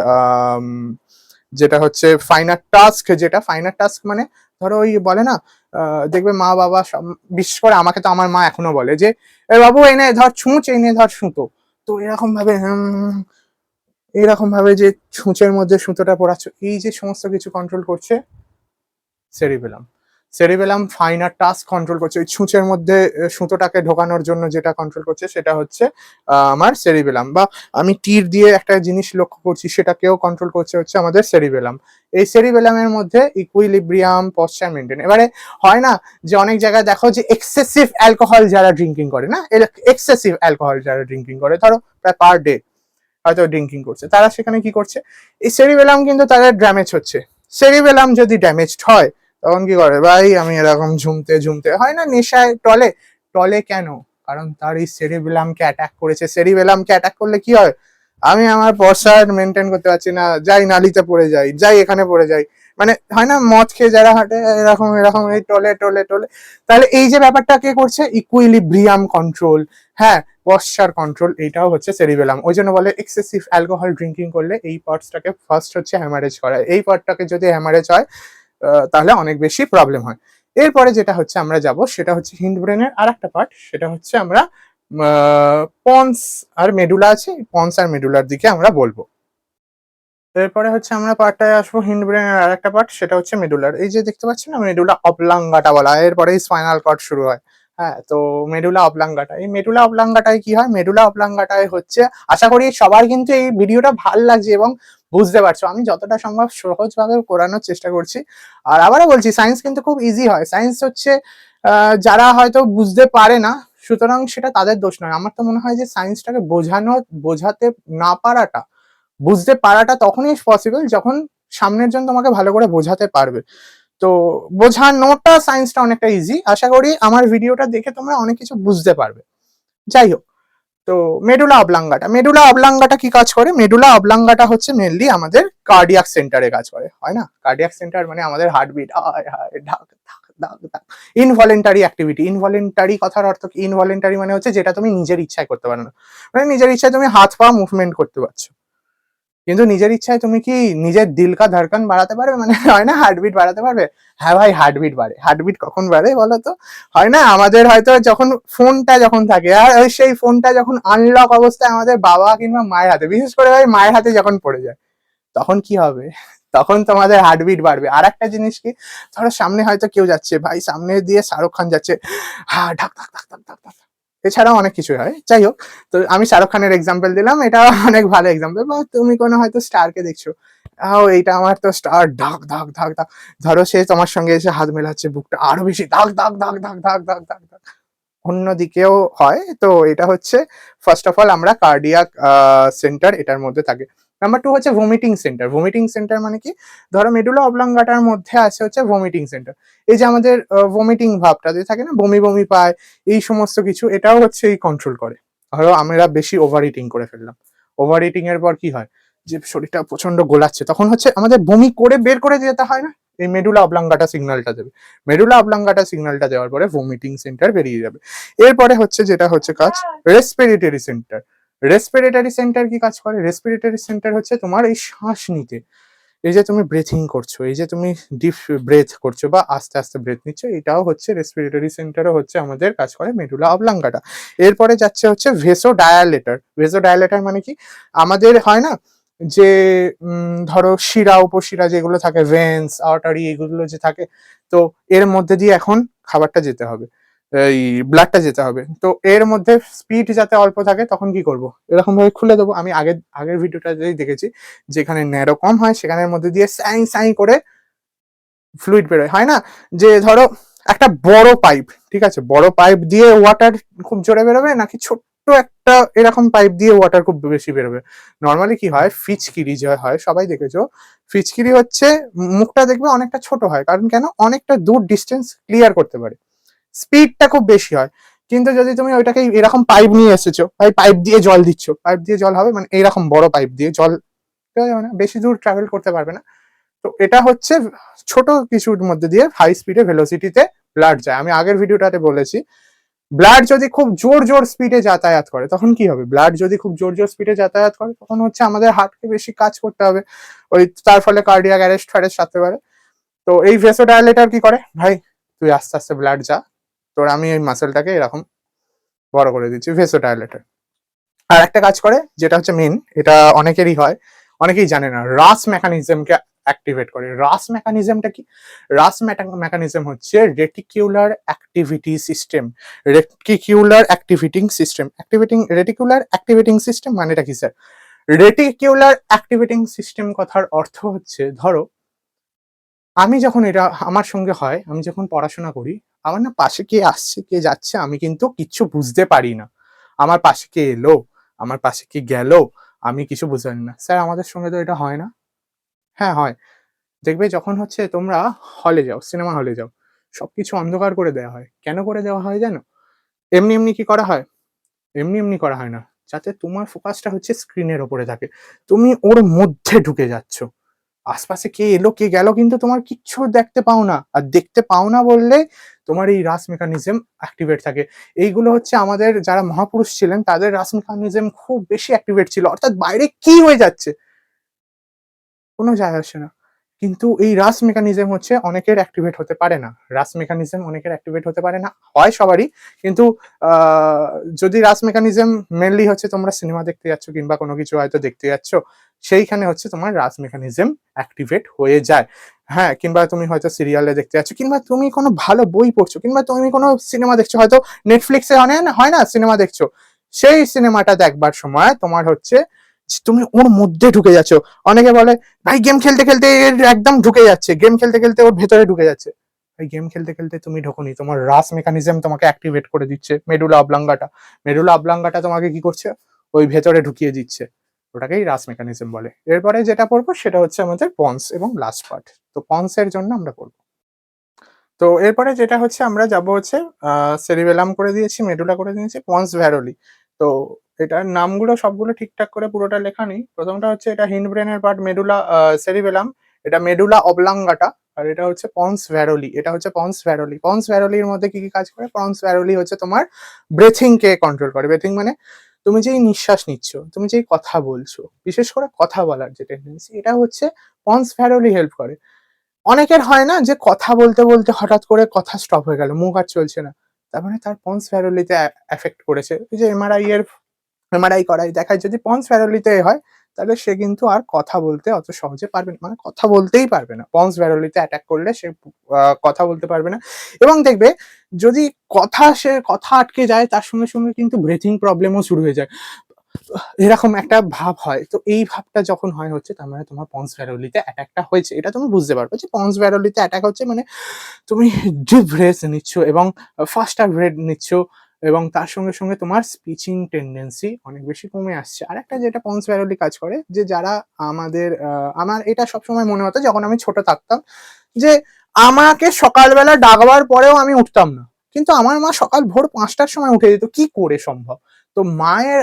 যেটা হচ্ছে ফাইনার টাস্ক। যেটা ফাইনার টাস্ক মানে ধরো ওই বলে না, দেখবে মা বাবা বিশেষ করে আমাকে তো আমার মা এখনো বলে যে এ বাবু এনে ধর ছুঁচ, এনে ধর সুতো, তো এরকম ভাবে এরকম ভাবে যে ছুঁচের মধ্যে সুতোটা পড়াচ্ছ, এই যে সমস্ত কিছু কন্ট্রোল করছে cerebellum. Cerebellum finer task control করছে, ওই ছুঁচের মধ্যে সুতোটাকে ঢোকানোর জন্য যেটা কন্ট্রোল করছে সেটা হচ্ছে আমার সেরিবেলাম। বা আমি তীর দিয়ে একটা জিনিস লক্ষ্য করছি, সেটাকেও কন্ট্রোল করছে হচ্ছে আমাদের সেরিবেলাম। এই সেরিবেলামের মধ্যে ইকুইলিব্রিয়াম, পশ্চার মেনটেন। এবারে হয় না যে অনেক জায়গায় দেখো যে এক্সেসিভ অ্যালকোহল যারা ড্রিঙ্কিং করে, না এক্সেসিভ অ্যালকোহল যারা ড্রিঙ্কিং করে, ধরো প্রায় পার ডে হয়তো ড্রিঙ্কিং করছে, তারা সেখানে কি করছে, এই সেরিবেলাম কিন্তু তাদের ড্যামেজ হচ্ছে। সেরিবেলাম যদি ড্যামেজড হয় তখন কি করে, ভাই আমি এরকম ঝুমতে ঝুমতে, হয় না নেশায় টলে, টলে কেন, কারণ তার এই সেরিবেলামকে অ্যাটাক করেছে। সেরিবেলামকে অ্যাটাক করলে কি হয়, আমি আমার পশ্চার মেনটেন করতে পারছি না, যাই নালিতে পড়ে যাই, যাই এখানে পড়ে যাই, মানে হয় না মদ খেয়ে যারা হাঁটে এরকম এরকম এই টলে টলে টলে। তাহলে এই যে ব্যাপারটা কে করছে, ইকুইলিব্রিয়াম কন্ট্রোল, হ্যাঁ পশ্চার কন্ট্রোল, এইটাও হচ্ছে সেরিবেলাম। ওই জন্য বলে এক্সেসিভ অ্যালকোহল ড্রিঙ্কিং করলে এই পার্টসটাকে ফার্স্ট হচ্ছে হ্যামারেজ করা, এই পার্টটাকে যদি হ্যামারেজ হয় তাহলে অনেক বেশি প্রবলেম হয়। এরপরে যেটা হচ্ছে আমরা যাব সেটা হচ্ছে হিন্ড ব্রেনের আর একটা পার্ট, সেটা হচ্ছে আমরা পন্স আর মেডুলা আছে, পন্স আর মেডুলার দিকে আমরা বলবো। এরপরে হচ্ছে আমরা পার্টটায় আসবো হিন্ড ব্রেনের আর একটা পার্ট, সেটা হচ্ছে মেডুলার। এই যে দেখতে পাচ্ছি না, মেডুলা অবলাঙ্গাটা বলা হয়, এরপরে স্পাইনাল কর্ড শুরু হয়। হ্যাঁ, তো মেডুলা অবলাঙ্গাটা, এই মেডুলা অবলাঙ্গাটায় কি হয়, মেডুলা অবলাঙ্গাটায় হচ্ছে, আশা করি সবার কিন্তু এই ভিডিওটা ভাল লাগছে এবং বুঝতে পারছো, আমি যতটা সম্ভব সহজভাবে করানোর চেষ্টা করছি। আর আবারও বলছি সায়েন্স কিন্তু খুব ইজি হয়, সায়েন্স হচ্ছে যারা হয়তো বুঝতে পারে না, সুতরাং সেটা তাদের দোষ নয়। আমার তো মনে হয় যে সায়েন্সটাকে বোঝাতে না পারাটা, বুঝতে পারাটা তখনই পসিবল যখন সামনের জন তোমাকে ভালো করে বোঝাতে পারবে। তো বোঝানোটা সায়েন্সটা অনেকটা ইজি, আশা করি আমার ভিডিওটা দেখে তোমরা অনেক কিছু বুঝতে পারবে। যাই হোক, তো মেডুলা অবলাঙ্গাটা, মেডুলা অবলাঙ্গাটা কি কাজ করে, মেডুলা অবলাঙ্গাটা হচ্ছে মেনলি আমাদের কার্ডিয়াক সেন্টারে কাজ করে, হয় না, কার্ডিয়াক সেন্টার মানে আমাদের হার্টবিট, ইনভলেন্টারি অ্যাক্টিভিটি। ইনভলেন্টারি কথার অর্থ কি, ইনভলেন্টারি মানে হচ্ছে যেটা তুমি নিজের ইচ্ছায় করতে পারো না, মানে নিজের ইচ্ছায় তুমি হাত পা মুভমেন্ট করতে পারছো, কিন্তু নিজের ইচ্ছায় তুমি কি নিজের দিল কা ধড়কন বাড়াতে পারবে, মানে হয় না হার্টবিট বাড়াতে পারবে? হ্যাঁ ভাই হার্টবিট বাড়ে। হার্টবিট কখন বাড়ে বলো তো, হয় না আমাদের হয়তো যখন ফোনটা যখন থাকে, আর সেই ফোনটা যখন আনলক অবস্থায় আমাদের বাবা কিংবা মায়ের হাতে, বিশেষ করে ভাই মায়ের হাতে যখন পড়ে যায়, তখন কি হবে, তখন তোমাদের হার্টবিট বাড়বে। আর একটা জিনিস কি, ধরো সামনে হয়তো কেউ যাচ্ছে, ভাই সামনে দিয়ে শাহরুখ খান যাচ্ছে, হ্যাঁ ঢাক ঢাক ঢাক ঢাক ঢাক ঢাক, এছাড়াও অনেক কিছু হয়। যাই হোক, তো আমি শাহরুখ খানের এক্সাম্পল দিলাম, এটা অনেক ভালো এক্সাম্পল। বা তুমি কোনো হয়তো স্টারকে দেখছো, এইটা আমার তো স্টার, ঢাক ঢাক ঢাক ঢাক, ধরো সে তোমার সঙ্গে এসে হাত মেলাচ্ছে, বুকটা আরো বেশি ঢাক ঢাক ঢাক ঢাক ঢাক ঢাক ঢাক ঢাক, অন্যদিকেও হয়। তো এটা হচ্ছে ফার্স্ট অফ অল আমরা কার্ডিয়াক সেন্টার এটার মধ্যে থাকে। নাম্বার 2 হচ্ছে ভমিটিং সেন্টার। ভমিটিং সেন্টার মানে কি, ধরো মেডুলা অবলাঙ্গাটার মধ্যে আছে হচ্ছে ভমিটিং সেন্টার। এই যে আমাদের ভমিটিং ভাবটা যে থাকে না, বমি বমি পায়, এই সমস্ত কিছু, এটাও হচ্ছে এই কন্ট্রোল করে। ধরো আমরা বেশি ওভার ইটিং করে ফেললাম, ওভার ইটিং এর পর কি হয়, যে শরীরটা প্রচন্ড গোলাচ্ছে, তখন হচ্ছে আমাদের বমি করে বের করে যেতে হয় না, এই মেডুলা অবলাঙ্গাটা সিগন্যালটা দেবে। মেডুলা অবলাঙ্গাটা সিগন্যালটা দেওয়ার পরে ভমিটিং সেন্টার বেরিয়ে যাবে। এরপরে হচ্ছে যেটা হচ্ছে কাজ, রেসপিরেটরি সেন্টার। রেসপিরেটরি সেন্টার কি কাজ করে? রেসপিরেটরি সেন্টার হচ্ছে তোমার এই শ্বাস নিতে, এই যে তুমি ব্রেথিং করছো, এই যে তুমি ডিপ ব্রেথ করছো বা আস্তে আস্তে ব্রেথ নিচ্ছ, এটাও হচ্ছে রেসপিরেটরি সেন্টারও হচ্ছে আমাদের কাজ করে মেডুলা অবলাঙ্গাটা। এরপরে যাচ্ছে হচ্ছে ভেসো ডায়ালেটার। ভেসো ডায়ালেটার মানে কি, আমাদের হয় না যে ধরো শিরা উপশিরা যেগুলো থাকে, ভেন্স আর্টারি এগুলো যে থাকে, তো এর মধ্যে দিয়ে এখন খাবারটা যেতে হবে, এই ব্লাডটা যেতে হবে। তো এর মধ্যে স্পিড যাতে অল্প থাকে, তখন কি করব, এরকম ভাবে খুলে দেবো। আমি আগের ভিডিওটাতেই দেখেছি, যেখানে ন্যারো কম হয় সেখানের মধ্যে দিয়ে সাই সাই করে ফ্লুইড বেরোয়, হয় না, যে ধরো একটা বড় পাইপ, ঠিক আছে, বড় পাইপ দিয়ে ওয়াটার খুব জোরে বেরোবে, নাকি ছোট্ট একটা এরকম পাইপ দিয়ে ওয়াটার খুব বেশি বেরোবে? নর্মালি কি হয়, ফিচকিরি যে হয়, সবাই দেখেছো, ফিচকিরি হচ্ছে মুখটা দেখবে অনেকটা ছোট হয়, কারণ কেন, অনেকটা দূর ডিস্টেন্স ক্লিয়ার করতে পারে, স্পিডটা খুব বেশি হয়। কিন্তু যদি তুমি ওইটাকে এরকম পাইপ নিয়ে এসেছো, ভাই পাইপ দিয়ে জল দিচ্ছ, পাইপ দিয়ে জল হবে মানে এইরকম বড় পাইপ দিয়ে জল বেশি দূর ট্রাভেল করতে পারবে না। তো এটা হচ্ছে ছোট কিছুর মধ্যে দিয়ে হাই স্পিডে ভেলোসিটিতে ব্লাড যায়। আমি আগের ভিডিওটাতে বলেছি, ব্লাড যদি খুব জোর জোর স্পিডে যাতায়াত করে তখন কি হবে, ব্লাড যদি খুব জোর জোর স্পিডে যাতায়াত করে তখন হচ্ছে আমাদের হার্টকে বেশি কাজ করতে হবে, ওই তার ফলে কার্ডিয়াক অ্যারেস্ট ফ্যারেস্ট আসতে পারে। তো এই ভেসোডাইলেটর কি করে, ভাই তুই আস্তে আস্তে ব্লাড যা, তোর আমি এই মাসেলটাকে এরকম বড় করে দিচ্ছি, ভেসোডাইলেটর। আর একটা কাজ করে যেটা হচ্ছে মেন, এটা অনেকেরই হয়, অনেকেই জানে না, রাস মেকানিজমকে অ্যাক্টিভেট করে। রাস মেকানিজমটা কি? রাস মেকানিজম হচ্ছে reticular activity system. Reticular activating system, reticular activating system মানেটা কি স্যার? রেটিকিউলার অ্যাক্টিভেটিং সিস্টেম কথার অর্থ হচ্ছে, ধরো আমি যখন এটা আমার সঙ্গে হয়, আমি যখন পড়াশোনা করি, আমার না পাশে কে আসছে কে যাচ্ছে আমি কিন্তু কিচ্ছু বুঝতে পারি না, আমার পাশে কে এলো, আমার পাশে কে গেল, আমি কিছু বুঝতে পারি না। স্যার আমাদের সঙ্গে তো এটা হয় না? হ্যাঁ হয়। দেখবে যখন হচ্ছে তোমরা হলে যাও, সিনেমা হলে যাও, সবকিছু অন্ধকার করে দেওয়া হয়, কেন করে দেওয়া হয় জানো? এমনি এমনি কি করা হয়? এমনি এমনি করা হয় না, যাতে তোমার ফোকাসটা হচ্ছে স্ক্রিনের ওপরে থাকে, তুমি ওর মধ্যে ঢুকে যাচ্ছ, আশপাশে কে এলো কে গেল কিন্তু তোমার কিচ্ছু দেখতে পাও না, আর দেখতে পাও না বললে তোমার এই রাস মেকানিজম অ্যাক্টিভেট থাকে। এইগুলো হচ্ছে আমাদের যারা মহাপুরুষ ছিলেন তাদের রাস মেকানিজম খুব বেশি অ্যাক্টিভেট ছিল, অর্থাৎ বাইরে কি হয়ে যাচ্ছে কোনো যায় আসে না। কিন্তু এই রাস মেকানিজম হচ্ছে অনেকের অ্যাক্টিভেট হতে পারে না, রাস মেকানিজম অনেকের অ্যাক্টিভেট হতে পারে না, হয় সবারই, কিন্তু যদি রাস মেকানিজম মেনলি হচ্ছে তোমরা সিনেমা দেখতে যাচ্ছ কিংবা কোনো কিছু হয়তো দেখতে যাচ্ছ, সেইখানে হচ্ছে তোমার রাস মেকানিজম অ্যাক্টিভেট হয়ে যায়। হ্যাঁ, কিংবা তুমি হয়তো সিরিয়ালে দেখতে যাচ্ছ, কিংবা তুমি কোনো ভালো বই পড়ছো, কিংবা তুমি কোনো সিনেমা দেখছো, হয়তো নেটফ্লিক্সে হয় না সিনেমা দেখছো, সেই সিনেমাটা দেখবার সময় তোমার হচ্ছে তুমি ওর মধ্যে ঢুকে যাচ্ছ। অনেকে বলে ভাই গেম খেলতে খেলতে একদম ঢুকে যাচ্ছে, গেম খেলতে খেলতে ওর ভেতরে ঢুকে যাচ্ছে। ভাই গেম খেলতে খেলতে তুমি ঢোকনি, তোমার রাস মেকানিজম তোমাকে অ্যাক্টিভেট করে দিচ্ছে, মেডুলা অবলাঙ্গাটা। মেডুলা অবলাঙ্গাটা তোমাকে কি করছে, ওই ভেতরে ঢুকিয়ে দিচ্ছে, ওটাকেই রাস মেকানিজম বলে। এরপরে যেটা পড়বো সেটা হচ্ছে আমাদের পন্স এবং লাস্ট পার্ট। তো পন্সের জন্য আমরা পড়বো, তো এরপরে যেটা হচ্ছে আমরা যাব হচ্ছে সেরিবেলাম করে দিয়েছি, মেডুলা করে দিয়েছি, পন্স ভ্যারোলি। তো এটার নামগুলো সবগুলো ঠিকঠাক করে পুরোটা লেখা নেই। প্রথমটা হচ্ছে এটা হিন্ড ব্রেনের পার্ট মেডুলা সেরিবেলাম, এটা মেডুলা অবলাঙ্গাটা, আর এটা হচ্ছে পন্স ভ্যারোলি, এটা হচ্ছে পন্স ভ্যারোলি। পন্স ভ্যারোলির মধ্যে কি কি কাজ করে? পন্স ভ্যারোলি হচ্ছে তোমার ব্রেথিং কে কন্ট্রোল করে। ব্রেথিং মানে তুমি যেই নিঃশ্বাস নিচ্ছ, তুমি যেই কথা বলছো, বিশেষ করে কথা বলার যে টেন্ডেন্সি, এটা হচ্ছে পন্স ভ্যারোলি হেল্প করে। অনেকের হয় না যে কথা বলতে বলতে হঠাৎ করে কথা স্টপ হয়ে গেল, মুখ আর চলছে না, তার মানে তার পন্স ভ্যারোলিতে এফেক্ট করেছে। এই যে এমআরআই করাই দেখায়, যদি পন্স ভ্যারোলিতে হয় তাহলে সে কিন্তু আর কথা বলতে অত সহজে পারবে না, মানে কথা বলতেই পারবে না, পন্স ভ্যারোলিতে অ্যাটাক করলে সে কথা বলতে পারবে না। এবং দেখবে যদি সে কথা আটকে যায়, তার সঙ্গে সঙ্গে কিন্তু ব্রেথিং প্রবলেমও শুরু হয়ে যায়, এরকম একটা ভাব হয়। তো এই ভাবটা যখন হয় হচ্ছে তার মানে তোমার পন্স ভ্যারোলিতে অ্যাটাকটা হয়েছে, এটা তুমি বুঝতে পারবে যে পন্স ভ্যারোলিতে অ্যাটাক হচ্ছে, মানে তুমি ডিপ ব্রেথ নিচ্ছ এবং ফাস্টার ব্রেথ নিচ্ছ, এবং তার সঙ্গে সঙ্গে তোমার স্পিচিং টেন্ডেন্সি অনেক বেশি কমে আসছে। আর একটা যেটা পন্স ভ্যারোলি কাজ করে, যে যারা আমাদের আমার এটা সবসময় মনে হতো যখন আমি ছোট থাকতাম, যে আমাকে সকালবেলা ডাকবার পরেও আমি উঠতাম না, কিন্তু আমার মা সকাল ভোর 5টার সময় উঠে যেত, কি করে সম্ভব? তো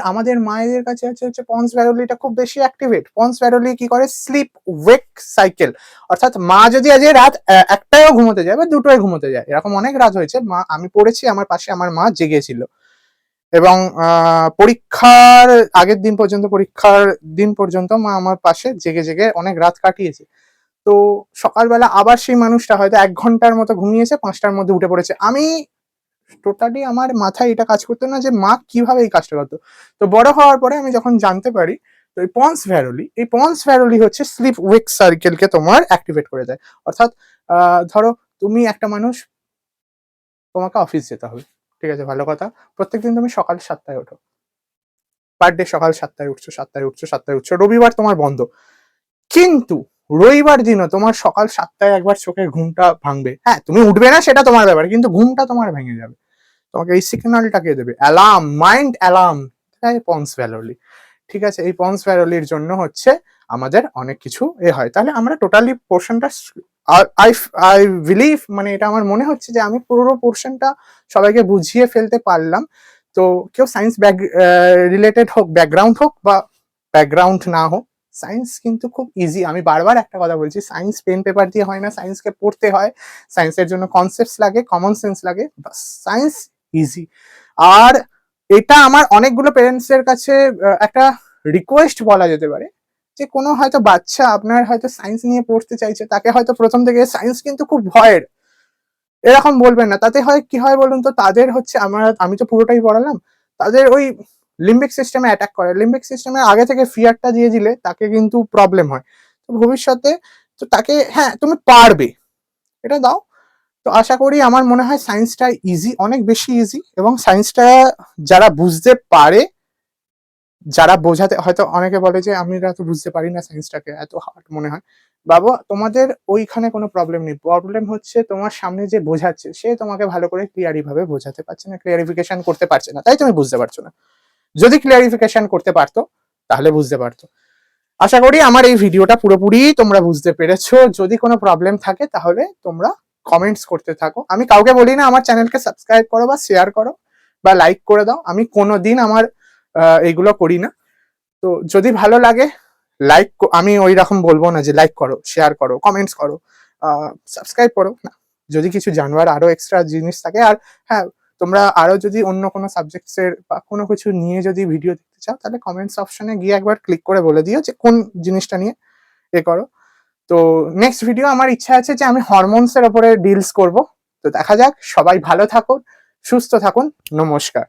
আমাদের মায়েদের কাছে হচ্ছে পন্স ভ্যারোলিটা খুব বেশি অ্যাক্টিভেট। পন্স ভ্যারোলি কি করে, স্লিপ ওয়েক সাইকেল, অর্থাৎ মা যদি আজ রাত 1টায়ও ঘুমোতে যায় বা 2টোয় ঘুমোতে যায়, এরকম অনেক রাত হয়েছে মা, আমি পড়েছি আমার পাশে আমার মা জেগেছিল এবং পরীক্ষার আগের দিন পর্যন্ত, পরীক্ষার দিন পর্যন্ত মা আমার পাশে জেগে জেগে অনেক রাত কাটিয়েছে। তো সকালবেলা আবার সেই মানুষটা হয়তো 1 ঘন্টার মতো ঘুমিয়েছে, 5টার মধ্যে উঠে পড়েছে। আমি টোটালি আমার মাথায় এটা কাজ করতো না যে মা কিভাবে এই কাজটা করতো। তো বড় হওয়ার পরে আমি যখন জানতে পারি, তো এই পন্স ভ্যারোলি হচ্ছে স্লিপ ওয়েক সাইকেলকে তোমার অ্যাক্টিভেট করে দেয়। অর্থাৎ ধরো তুমি একটা মানুষ, তোমাকে অফিস যেতে হবে, ঠিক আছে, ভালো কথা, প্রত্যেকদিন তুমি সকাল 7টায় ওঠো, পার ডে সকাল 7টায় উঠছো, 7টায় উঠছো, 7টায় উঠছো, রবিবার তোমার বন্ধ, কিন্তু রবিবার দিনও তোমার সকাল 7টায় একবার চোখের ঘুমটা ভাঙবে। হ্যাঁ, তুমি উঠবে না সেটা তোমার ব্যাপার, কিন্তু ঘুমটা তোমার ভেঙে যাবে। তোমাকে এই সিগন্যালটাকে দেবে, অ্যালার্ম, মাইন্ড অ্যালার্ম, পন্স ভ্যারোলি। ঠিক আছে, এই পন্স ভ্যারোলির জন্য হচ্ছে আমাদের অনেক কিছু হয়। তাহলে আমরা টোটালি পোর্শনটা, আই আই বিলিভ, মানে এটা আমার মনে হচ্ছে যে আমি পুরো পোর্শনটা সবাইকে বুঝিয়ে ফেলতে পারলাম। তো কেউ সায়েন্স রিলেটেড হোক, ব্যাকগ্রাউন্ড হোক বা ব্যাকগ্রাউন্ড না হোক, সায়েন্স কিন্তু খুব ইজি। আমি বারবার একটা কথা বলছি, সায়েন্স পেন পেপার দিয়ে হয় না, সায়েন্সকে পড়তে হয়, সায়েন্সের জন্য কনসেপ্টস লাগে, কমন সেন্স লাগে, বাস সায়েন্স ইজি। আর এটা আমার অনেকগুলো পেরেন্টসের কাছে একটা রিকোয়েস্ট বলা যেতে পারে, যে কোনো হয়তো বাচ্চা আপনার হয়তো সায়েন্স নিয়ে পড়তে চাইছে, তাকে হয়তো প্রথম থেকে সায়েন্স কিন্তু খুব ভয়ের, এরকম বলবেন না। তাতে হয় কি হয় বলুন তো, তাদের হচ্ছে আমি তো পুরোটাই পড়ালাম, তাদের ওই লিম্বিক সিস্টেমে অ্যাটাক করে, লিম্বিক সিস্টেমে আগে থেকে ফিয়ারটা দিয়ে দিলে তাকে কিন্তু প্রবলেম হয়। তো ভবিষ্যতে তো তাকে, হ্যাঁ তুমি পারবে, এটা দাও। তো আশা করি, আমার মনে হয় সায়েন্সটা ইজি, অনেক বেশি ইজি, এবং সায়েন্সটা যারা বুঝতে পারে, যারা বোঝাতে, হয়তো অনেকে বলে যে আমি তো বুঝতে পারি না সায়েন্সটাকে, এত হার্ড মনে হয়। বাবা, তোমাদের ওইখানে কোনো প্রবলেম নেই, প্রবলেম হচ্ছে তোমার সামনে যে বোঝাচ্ছে সে তোমাকে ভালো করে ক্লিয়ারি ভাবে বোঝাতে পারছে না, ক্লিয়ারিফিকেশন করতে পারছে না, তাই তুমি বুঝতে পারছো না। যদি ক্লিয়ারিফিকেশন করতে পারতো তাহলে বুঝতে পারতো। আশা করি আমার এই ভিডিওটা পুরোপুরি তোমরা বুঝতে পেরেছো। যদি কোনো প্রবলেম থাকে তাহলে তোমরা কমেন্টস করতে থাকো। আমি কাউকে বলি না আমার চ্যানেলকে সাবস্ক্রাইব করো বা শেয়ার করো বা লাইক করে দাও, আমি কোনোদিন আমার এইগুলো করি না। তো যদি ভালো লাগে লাইক, আমি ওই রকম বলবো না যে লাইক করো, শেয়ার করো, কমেন্টস করো, সাবস্ক্রাইব করো না। যদি কিছু জানবার আরো এক্সট্রা জিনিস থাকে, আর হ্যাঁ, তোমরা আরো যদি অন্য কোনো সাবজেক্টসের বা কোনো কিছু নিয়ে যদি ভিডিও দেখতে চাও, তাহলে কমেন্টস অপশনে গিয়ে একবার ক্লিক করে বলে দিও যে কোন জিনিসটা নিয়ে করো। তো নেক্সট ভিডিও আমার ইচ্ছা আছে যে আমি হরমোনস এর উপরে ডিলস করব। তো দেখা যাক, সবাই ভালো থাকুন, সুস্থ থাকুন, নমস্কার।